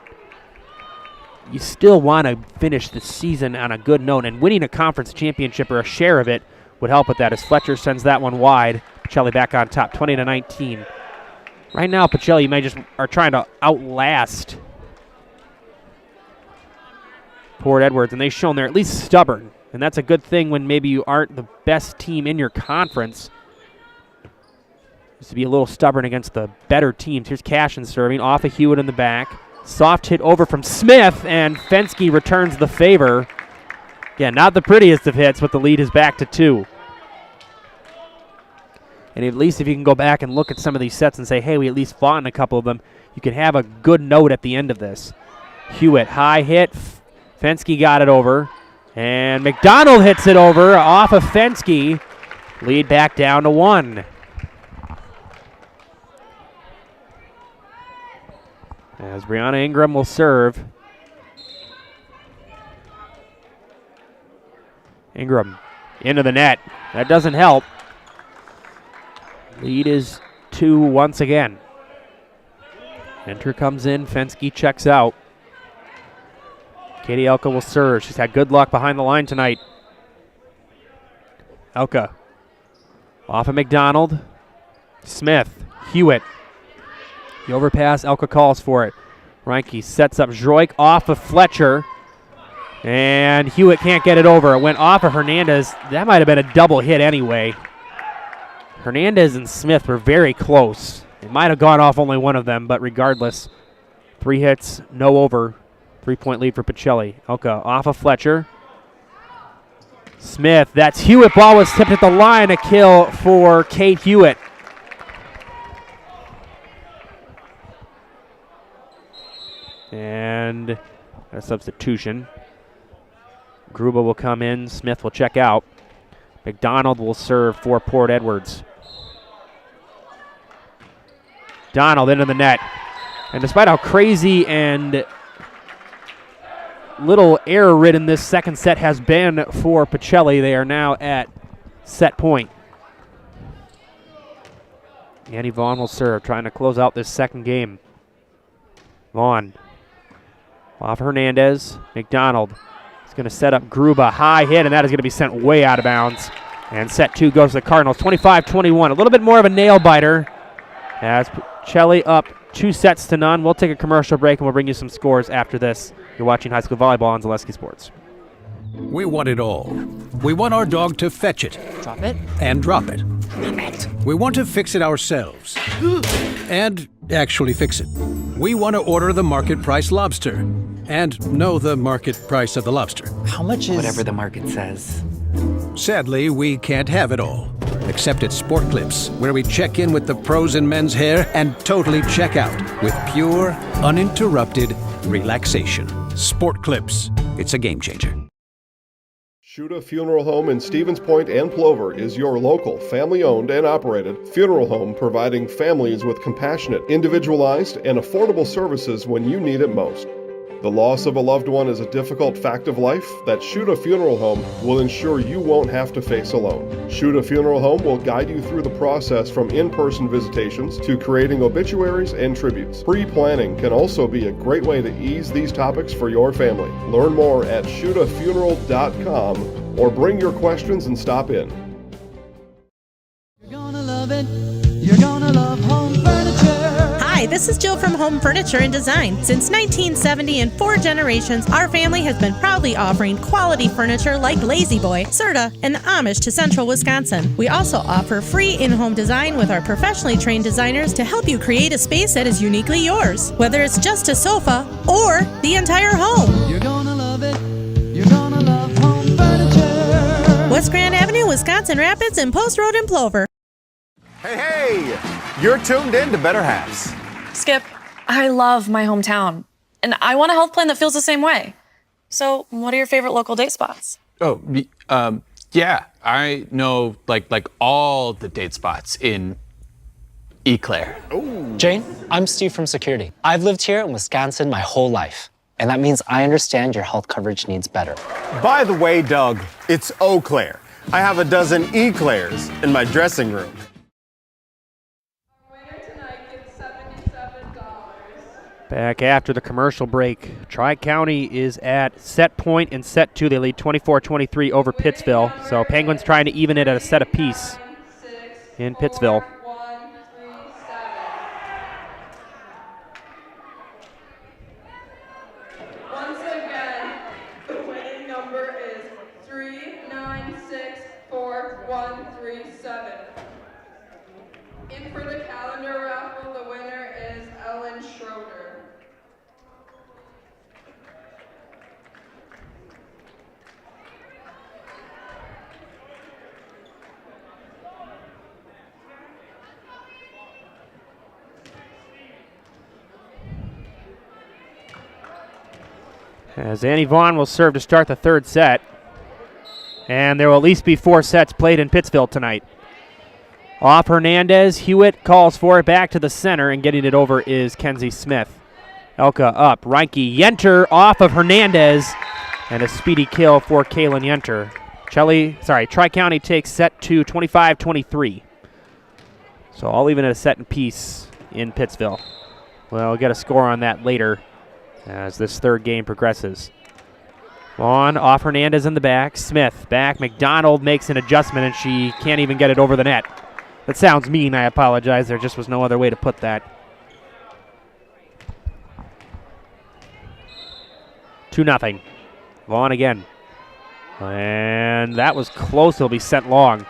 you still want to finish the season on a good note, and winning a conference championship or a share of it would help with that, as Fletcher sends that one wide. Pacelli back on top, 20-19. Right now, Pacelli may just are trying to outlast Port Edwards, and they've shown they're at least stubborn, and that's a good thing when maybe you aren't the best team in your conference. Just to be a little stubborn against the better teams. Here's Cashin serving off of Hewitt in the back. Soft hit over from Smith, and Fensky returns the favor. Yeah, not the prettiest of hits, but the lead is back to 2. And at least if you can go back and look at some of these sets and say, hey, we at least fought in a couple of them, you can have a good note at the end of this. Hewitt, high hit. Fensky got it over. And McDonald hits it over off of Fensky. Lead back down to 1. As Brianna Ingram will serve. Ingram into the net. That doesn't help. Lead is 2 once again. Enter comes in. Fensky checks out. Katie Elka will serve. She's had good luck behind the line tonight. Elka off of McDonald. Smith. Hewitt. The overpass, Elka calls for it. Reinke sets up Droik off of Fletcher. And Hewitt can't get it over. It went off of Hernandez. That might have been a double hit anyway. Hernandez and Smith were very close. It might have gone off only one of them, but regardless, 3 hits, no over. 3-point lead for Pacelli. Elka off of Fletcher. Smith, that's Hewitt. Ball was tipped at the line. A kill for Kate Hewitt. And a substitution. Gruba will come in. Smith will check out. McDonald will serve for Port Edwards. Donald into the net. And despite how crazy and little error-ridden this second set has been for Pacelli, they are now at set point. Annie Vaughn will serve, trying to close out this second game. Vaughn off Hernandez. McDonald is going to set up Gruba. High hit, and that is going to be sent way out of bounds. And set 2 goes to the Cardinals, 25-21. A little bit more of a nail-biter as Pacelli up 2-0. We'll take a commercial break, and we'll bring you some scores after this. You're watching high school volleyball on Zaleski Sports. We want it all. We want our dog to fetch it. Drop it. And drop it. We want to fix it ourselves. And actually fix it. We want to order the market price lobster. And know the market price of the lobster. How much is... Whatever the market says. Sadly, we can't have it all. Except at Sport Clips, where we check in with the pros in men's hair and totally check out with pure, uninterrupted relaxation. Sport Clips. It's a game changer. Shuda Funeral Home in Stevens Point and Plover is your local, family-owned and operated funeral home providing families with compassionate, individualized, and affordable services when you need it most. The loss of a loved one is a difficult fact of life that Shuda Funeral Home will ensure you won't have to face alone. Shuda Funeral Home will guide you through the process from in-person visitations to creating obituaries and tributes. Pre-planning can also be a great way to ease these topics for your family. Learn more at shudafuneral.com or bring your questions and stop in. You're gonna love it. You're gonna love home furniture. Hi, this is Jill from Home Furniture and Design. Since 1970 and 4 generations, our family has been proudly offering quality furniture like Lazy Boy, Serta, and Amish to Central Wisconsin. We also offer free in-home design with our professionally trained designers to help you create a space that is uniquely yours, whether it's just a sofa or the entire home. You're gonna love it. You're gonna love home furniture. West Grand Avenue, Wisconsin Rapids, and Post Road in Plover. Hey, you're tuned in to Better Halves. Skip, I love my hometown, and I want a health plan that feels the same way. So, what are your favorite local date spots? Oh, yeah, I know like all the date spots in Eau Claire. Jane, I'm Steve from Security. I've lived here in Wisconsin my whole life, and that means I understand your health coverage needs better. By the way, Doug, it's Eau Claire. I have a dozen Eclairs in my dressing room. Back after the commercial break, Tri-County is at set point and set 2. They lead 24-23 over Pittsville. So Penguins trying to even it at a set apiece in Pittsville. Once again, the winning number is 3964-137. In for the calendar raffle, the winner is Ellen Schroeder. As Annie Vaughn will serve to start the third set. And there will at least be 4 sets played in Pittsville tonight. Off Hernandez, Hewitt calls for it back to the center, and getting it over is Kenzie Smith. Elka up, Reinke, Yenter off of Hernandez, and a speedy kill for Kaylin Yenter. Tri-County takes set 2, 25-23. So all even at a set and piece in Pittsville. Well, we'll get a score on that later as this third game progresses. Vaughn off Hernandez in the back. Smith back. McDonald makes an adjustment, and she can't even get it over the net. That sounds mean. I apologize. There just was no other way to put that. 2-0. Vaughn again. And that was close. It'll be sent long.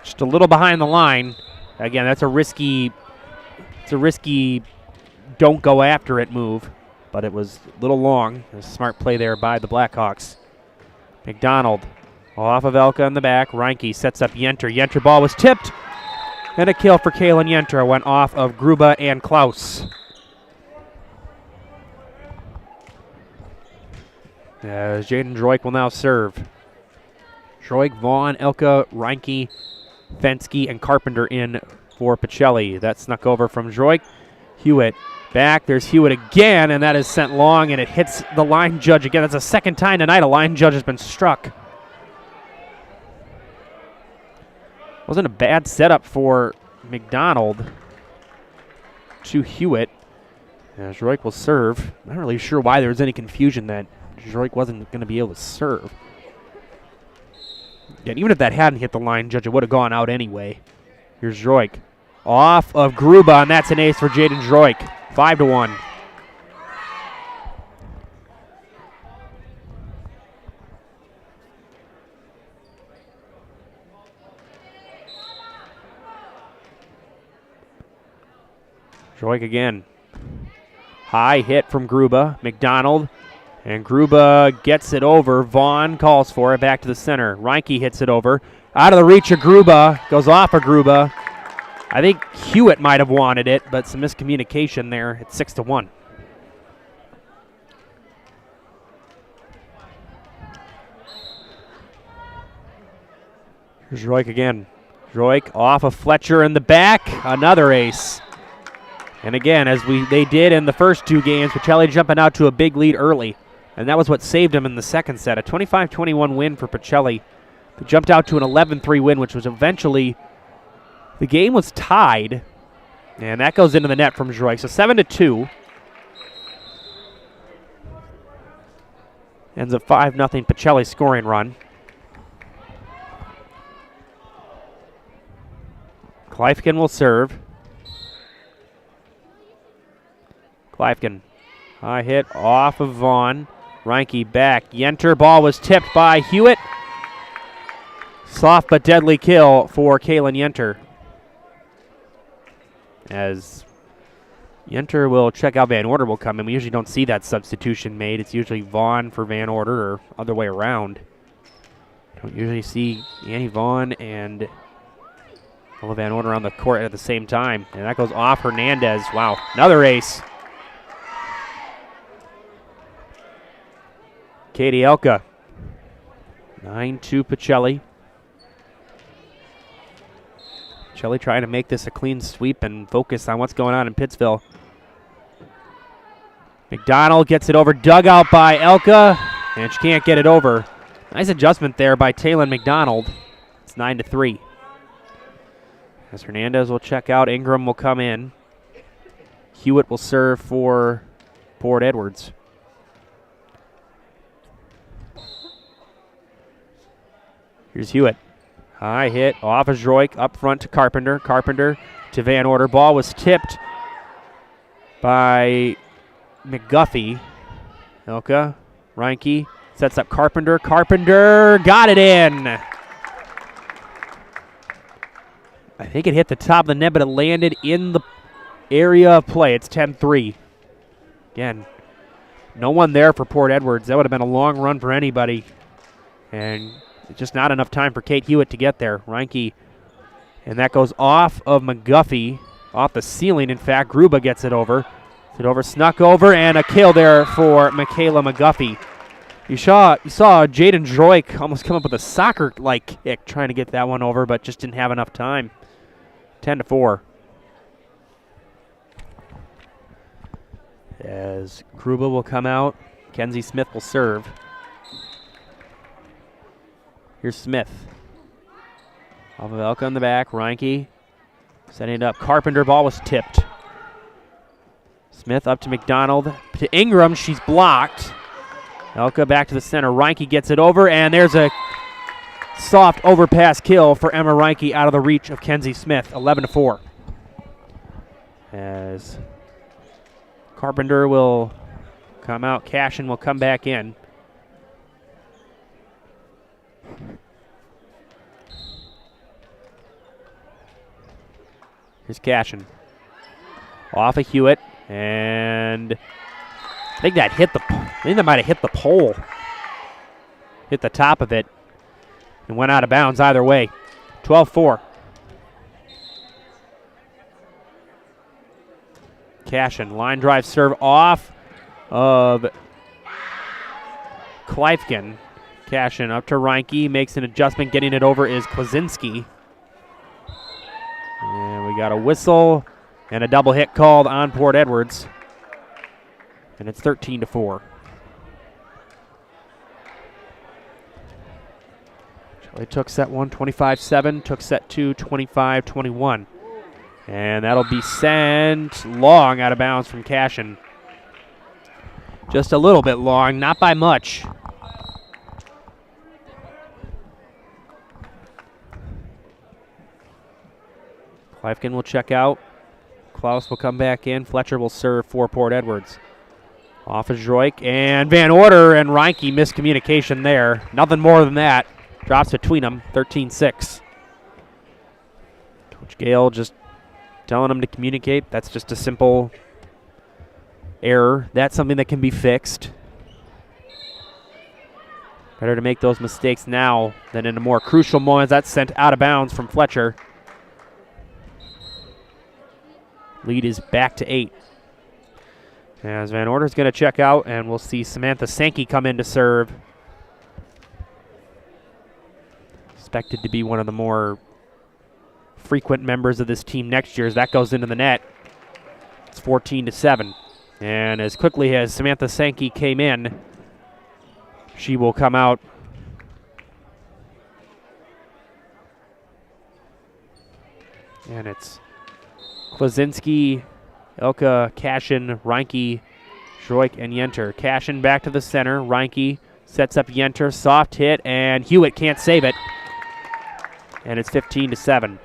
Just a little behind the line. Again, that's a risky don't go after it move. But it was a little long. A smart play there by the Blackhawks. McDonald off of Elka in the back. Reinke sets up Yenter. Yenter ball was tipped. And a kill for Kaylin Yenter. Went off of Gruba and Klaus. As Jaden Droik will now serve. Droik, Vaughn, Elka, Reinke, Fensky, and Carpenter in for Pacelli. That snuck over from Droik. Hewitt back. There's Hewitt again, and that is sent long, and it hits the line judge again. That's the second time tonight a line judge has been struck. Wasn't a bad setup for McDonald to Hewitt. As Droik will serve. I'm not really sure why there was any confusion that Droik wasn't going to be able to serve. Yeah, even if that hadn't hit the line judge, it would have gone out anyway. Here's Droik. Off of Gruba, and that's an ace for Jaden Droik. 5-1. Droik again. High hit from Gruba. McDonald. And Gruba gets it over. Vaughn calls for it back to the center. Reinke hits it over. Out of the reach of Gruba. Goes off of Gruba. I think Hewitt might have wanted it, but some miscommunication there. It's 6-1. Here's Roik again. Roik off of Fletcher in the back. Another ace. And again, as they did in the first two games, Pacelli jumping out to a big lead early. And that was what saved him in the second set. A 25-21 win for Pacelli. They jumped out to an 11-3 win, which was eventually, the game was tied. And that goes into the net from Roik. So 7-2. Ends a 5-0 Pacelli scoring run. Kleifken will serve. Kleifken. High hit off of Vaughn. Reinke back. Yenter. Ball was tipped by Hewitt. Soft but deadly kill for Kalen Yenter. As Yenter will check out, Van Order will come in. We usually don't see that substitution made. It's usually Vaughn for Van Order or other way around. Don't usually see Annie Vaughn and Van Order on the court at the same time. And that goes off Hernandez. Wow, another ace. Katie Elka. 9-2 Pacelli. Pacelli trying to make this a clean sweep and focus on what's going on in Pittsville. McDonald gets it over, dug out by Elka, and she can't get it over. Nice adjustment there by Taylor McDonald. It's 9-3. As Hernandez will check out, Ingram will come in. Hewitt will serve for Port Edwards. Here's Hewitt. High hit off of Roik, up front to Carpenter. Carpenter to Van Order. Ball was tipped by McGuffey. Elka, Reinke sets up Carpenter. Carpenter got it in. I think it hit the top of the net, but it landed in the area of play. It's 10-3. Again, no one there for Port Edwards. That would have been a long run for anybody. And just not enough time for Kate Hewitt to get there. Reinke, and that goes off of McGuffey, off the ceiling. In fact, Gruba gets it over. Snuck over, and a kill there for Michaela McGuffey. You saw Jaden Droik almost come up with a soccer-like kick trying to get that one over, but just didn't have enough time. 10-4. As Gruba will come out, Kenzie Smith will serve. Here's Smith. Off of Elka in the back. Reinke setting it up. Carpenter. Ball was tipped. Smith up to McDonald. To Ingram. She's blocked. Elka back to the center. Reinke gets it over, and there's a soft overpass kill for Emma Reinke out of the reach of Kenzie Smith. 11-4. As Carpenter will come out. Cashin will come back in. Here's Cashin. Off of Hewitt, and I think that might have hit the pole. Hit the top of it and went out of bounds either way. 12-4. Cashin, line drive serve off of Kleifken. Cashin up to Reinke, makes an adjustment, getting it over is Kwasinski. And we got a whistle and a double hit called on Port Edwards. And it's 13-4. They took set one 25-7, took set two 25-21. And that'll be sent long out of bounds from Cashin. Just a little bit long, not by much. Kleifken will check out. Klaus will come back in. Fletcher will serve for Port Edwards. Off is Droik, and Van Order and Reinke miscommunication there. Nothing more than that. Drops between them, 13-6. Coach Gale just telling them to communicate. That's just a simple error. That's something that can be fixed. Better to make those mistakes now than in a more crucial moment. That's sent out of bounds from Fletcher. Lead is back to 8. As Van Order's going to check out, and we'll see Samantha Sankey come in to serve. Expected to be one of the more frequent members of this team next year as that goes into the net. It's 14-7. And as quickly as Samantha Sankey came in, she will come out. And it's Klasinski, Elka, Cashin, Reinke, Droik, and Yenter. Cashin back to the center. Reinke sets up Yenter. Soft hit, and Hewitt can't save it. And it's 15-7.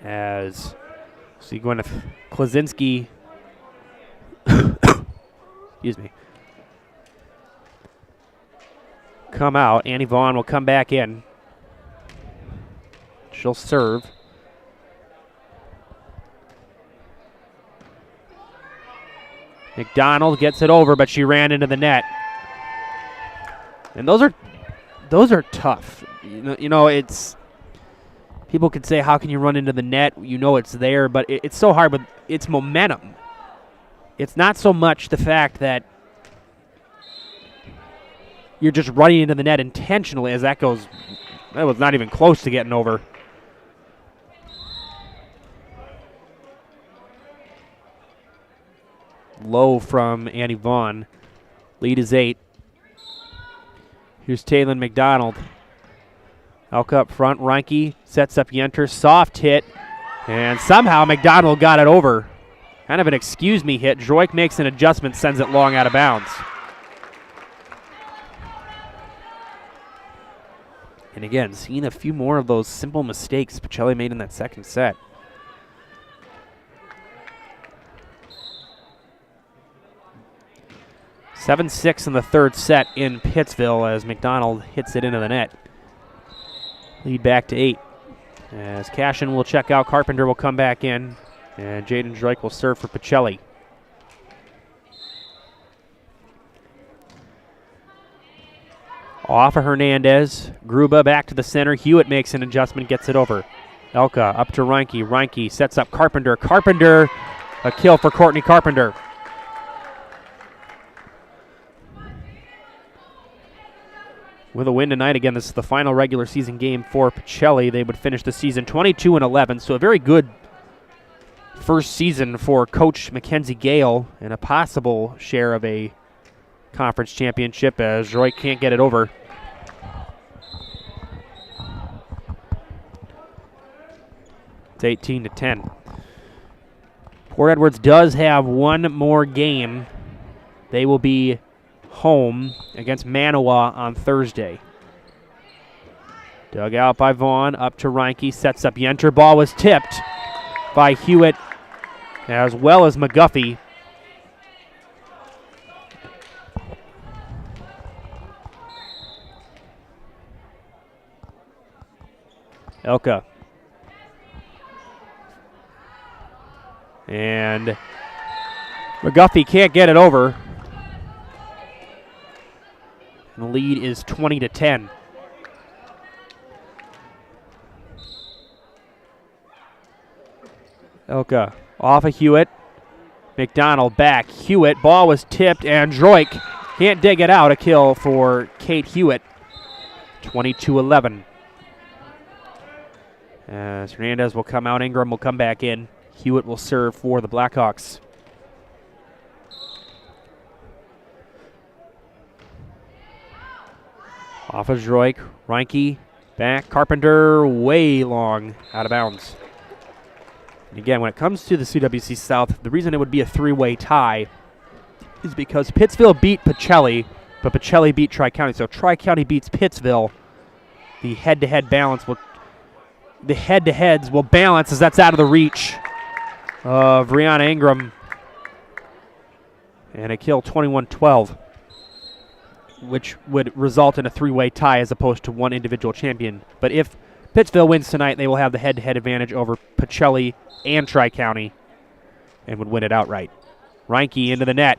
As see Gwyneth Klasinski, excuse me, come out. Annie Vaughn will come back in. She'll serve. McDonald gets it over, but she ran into the net. And those are tough. You know, it's people could say, how can you run into the net? You know it's there, but it's so hard. But it's momentum. It's not so much the fact that you're just running into the net intentionally as that goes. That was not even close to getting over. Low from Annie Vaughn. Lead is 8. Here's Taylor McDonald. Elk up front. Reinke sets up Yenter. Soft hit. And somehow McDonald got it over. Kind of an excuse me hit. Droik makes an adjustment, sends it long out of bounds. And again, seeing a few more of those simple mistakes Pacelli made in that second set. (7-6) in the third set in Pittsville as McDonald hits it into the net. Lead back to 8. As Cashin will check out, Carpenter will come back in, and Jaden Droik will serve for Pacelli. Off of Hernandez. Gruba back to the center. Hewitt makes an adjustment, gets it over. Elka up to Reinke. Reinke sets up Carpenter. Carpenter, a kill for Courtney Carpenter. With a win tonight, again, this is the final regular season game for Pacelli. They would finish the season 22-11, so a very good first season for Coach Mackenzie Gale and a possible share of a conference championship as Roy can't get it over. It's 18-10. Port Edwards does have one more game. They will be home against Manawa on Thursday. Dug out by Vaughn, up to Reinke, sets up Yenter. Ball was tipped by Hewitt as well as McGuffey. Elka. And McGuffey can't get it over. And the lead is 20-10. Elka off of Hewitt. McDonald back. Hewitt, ball was tipped, and Droik can't dig it out. A kill for Kate Hewitt. 22-11. As Hernandez will come out, Ingram will come back in. Hewitt will serve for the Blackhawks. Off of Droik, Reinke, back, Carpenter, way long, out of bounds. And again, when it comes to the CWC South, the reason it would be a three-way tie is because Pittsville beat Pacelli, but Pacelli beat Tri-County. So Tri-County beats Pittsville. The head-to-head balance will, the head-to-heads will balance as that's out of the reach of Brianna Ingram. And a kill 21-12. Which would result in a three-way tie as opposed to one individual champion. But if Pittsville wins tonight, they will have the head-to-head advantage over Pacelli and Tri-County and would win it outright. Reinke into the net.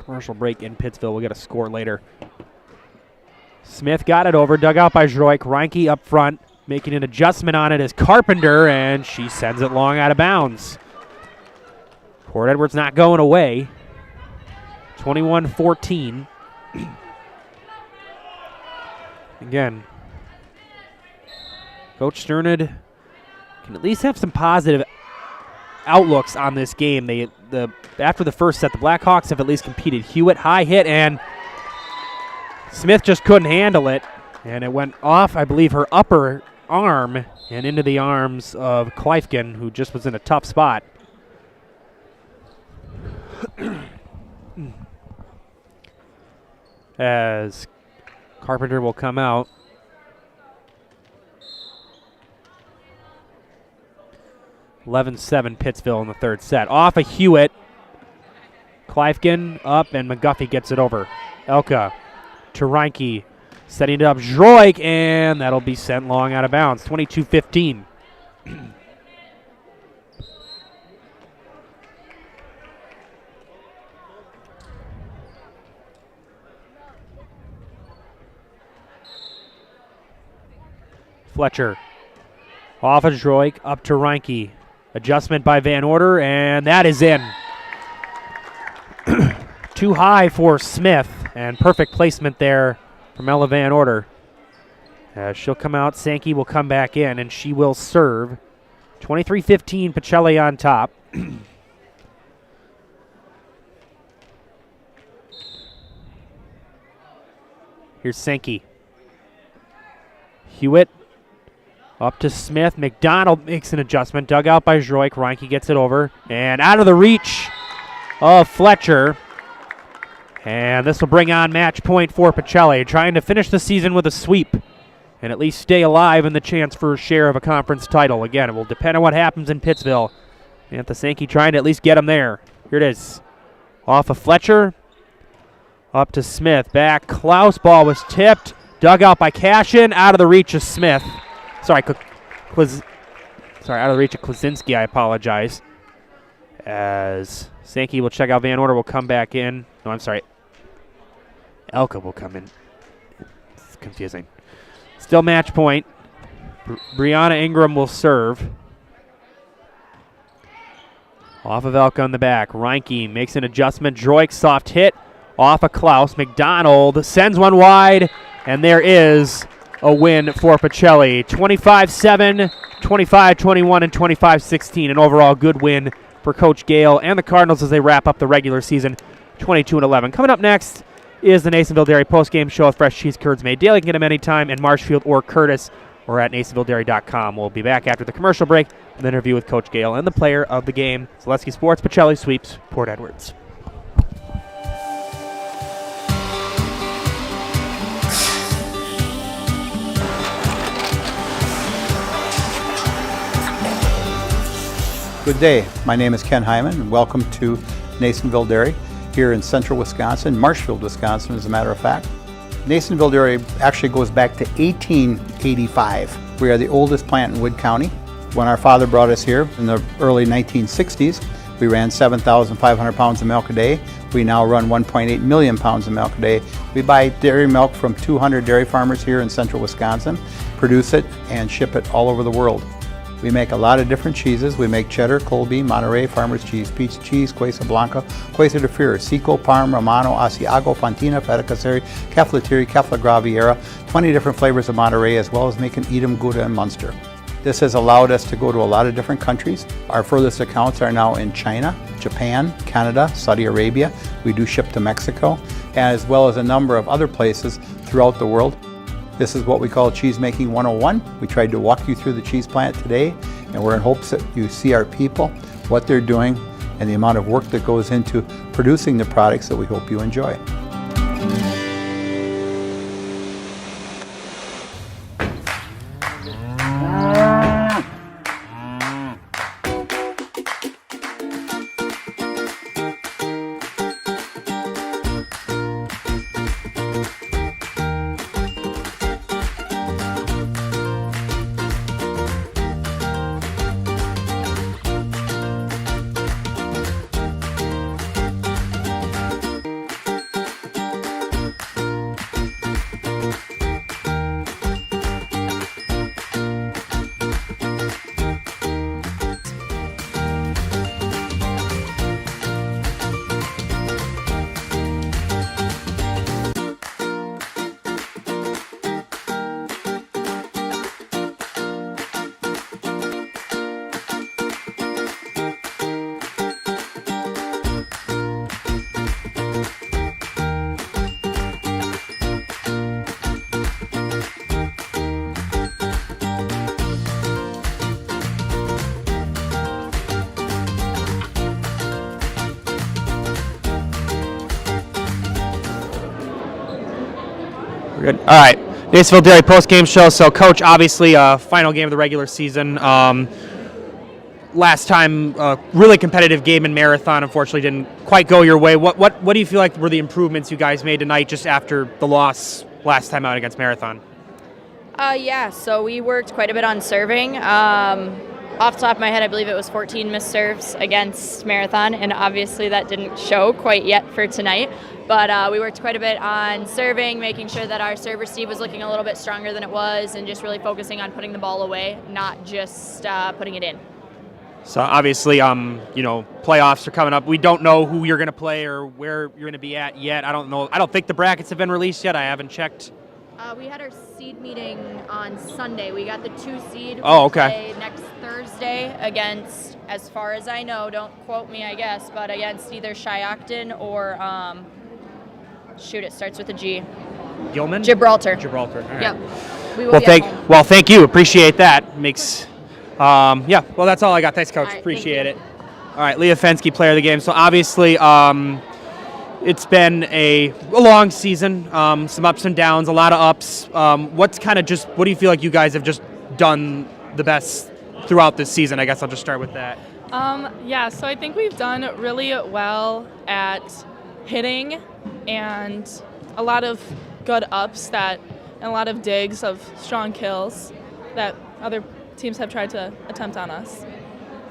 Commercial break in Pittsville. We'll get a score later. Smith got it over, dug out by Zroik. Reinke up front, making an adjustment on it is Carpenter, and she sends it long out of bounds. Port Edwards not going away. 21-14. Again, Coach Sternad can at least have some positive outlooks on this game. After the first set, the Blackhawks have at least competed. Hewitt, high hit, and Smith just couldn't handle it, and it went off, I believe, her upper arm and into the arms of Kleifkin, who just was in a tough spot. As Carpenter will come out. (11-7) Pittsville in the third set. Off of Hewitt. Kleifkin up, and McGuffey gets it over. Elka to Reinke. Setting it up, Zroik, and that'll be sent long out of bounds. 22-15. Fletcher off of Zroik, up to Reinke. Adjustment by Van Order, and that is in. Too high for Smith, and perfect placement there from Ella Van Order. She'll come out, Sankey will come back in, and she will serve. 23-15, Pacelli on top. Here's Sankey. Hewitt up to Smith. McDonald makes an adjustment. Dug out by Zroik. Reinke gets it over. And out of the reach of Fletcher. And this will bring on match point for Pacelli, trying to finish the season with a sweep and at least stay alive in the chance for a share of a conference title. Again, it will depend on what happens in Pittsville. Antha Sankey trying to at least get him there. Here it is. Off of Fletcher. Up to Smith. Back. Klaus. Ball was tipped. Dug out by Cashin. Out of the reach of Smith. Sorry, out of the reach of Klaczynski. I apologize. As Sankey will check out Van Order, will come back in. No, I'm sorry. Elka will come in. It's confusing. Still match point. Brianna Ingram will serve. Off of Elka in the back. Reinke makes an adjustment. Droik, soft hit. Off of Klaus. McDonald sends one wide. And there is a win for Pacelli. 25-7, 25-21, and 25-16. An overall good win for Coach Gale and the Cardinals as they wrap up the regular season 22-11. Coming up next is the Nasonville Dairy postgame show with fresh cheese curds made daily. You can get them anytime in Marshfield or Curtis or at NasonvilleDairy.com. We'll be back after the commercial break with an interview with Coach Gale and the player of the game. Zaleski Sports, Pacelli sweeps Port Edwards. Good day. My name is Ken Hyman, and welcome to Nasonville Dairy here in central Wisconsin, Marshfield, Wisconsin, as a matter of fact. Nasonville Dairy actually goes back to 1885. We are the oldest plant in Wood County. When our father brought us here in the early 1960s, we ran 7,500 pounds of milk a day. We now run 1.8 million pounds of milk a day. We buy dairy milk from 200 dairy farmers here in central Wisconsin, produce it, and ship it all over the world. We make a lot of different cheeses. We make cheddar, Colby, Monterey, Farmer's Cheese, Peach Cheese, Quesa Blanca, Quesa de Freer, Seco, Parm, Romano, Asiago, Fontina, Feta Caseri, Caflatiri, Cafla Graviera, 20 different flavors of Monterey, as well as making Edam, Gouda, and Munster. This has allowed us to go to a lot of different countries. Our furthest accounts are now in China, Japan, Canada, Saudi Arabia. We do ship to Mexico, as well as a number of other places throughout the world. This is what we call Cheese Making 101. We tried to walk you through the cheese plant today, and we're in hopes that you see our people, what they're doing, and the amount of work that goes into producing the products that we hope you enjoy. Good. All right. Nasonville Dairy post-game show. So, Coach, obviously, final game of the regular season. Last time, really competitive game in Marathon. Unfortunately, didn't quite go your way. What do you feel like were the improvements you guys made tonight just after the loss last time out against Marathon? Yeah, so we worked quite a bit on serving. Off the top of my head, I believe it was 14 missed serves against Marathon, and obviously that didn't show quite yet for tonight. But we worked quite a bit on serving, making sure that our serve receive was looking a little bit stronger than it was, and just really focusing on putting the ball away, not just putting it in. So obviously, playoffs are coming up. We don't know who you're going to play or where you're going to be at yet. I don't know. I don't think the brackets have been released yet. I haven't checked. We had our seed meeting on Sunday. We got the 2 seed. Oh, okay. Play next Thursday against, as far as I know, don't quote me, I guess, but against either Shiocton or, it starts with a G. Gilman? Gibraltar. All right. Yep. We will be at home. Well, thank you. Appreciate that. Makes. Well, that's all I got. Thanks, Coach. All right, Appreciate it. All right, Leah Fensky, player of the game. So obviously, it's been a long season, some ups and downs, a lot of ups. What do you feel like you guys have just done the best throughout this season? I guess I'll just start with that. So I think we've done really well at hitting and a lot of good ups and a lot of digs of strong kills that other teams have tried to attempt on us.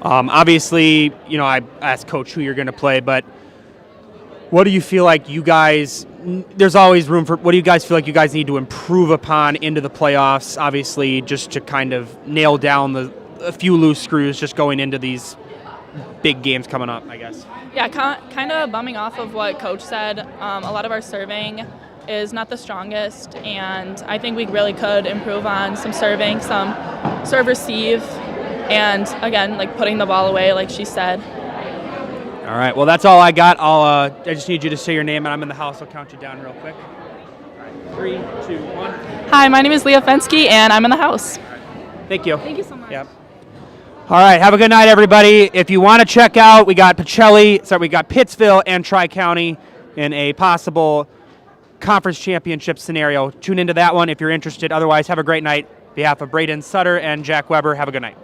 Obviously, I asked Coach who you're going to play, but what do you feel like you guys, there's always room for, what do you guys feel like you guys need to improve upon into the playoffs, obviously, just to kind of nail down a few loose screws just going into these big games coming up, I guess? Yeah, kind of bumming off of what Coach said. A lot of our serving is not the strongest, and I think we really could improve on some serving, some serve receive, and again, putting the ball away, like she said. All right, well, that's all I got. I just need you to say your name, and I'm in the house. I'll count you down real quick. All right, 3, 2, 1. Hi, my name is Leah Fensky, and I'm in the house. Thank you. Thank you so much. Yep. All right, have a good night, everybody. If you want to check out, we got Pacelli, we got Pittsville and Tri-County in a possible conference championship scenario. Tune into that one if you're interested. Otherwise, have a great night. On behalf of Braden Sutter and Jack Weber, have a good night.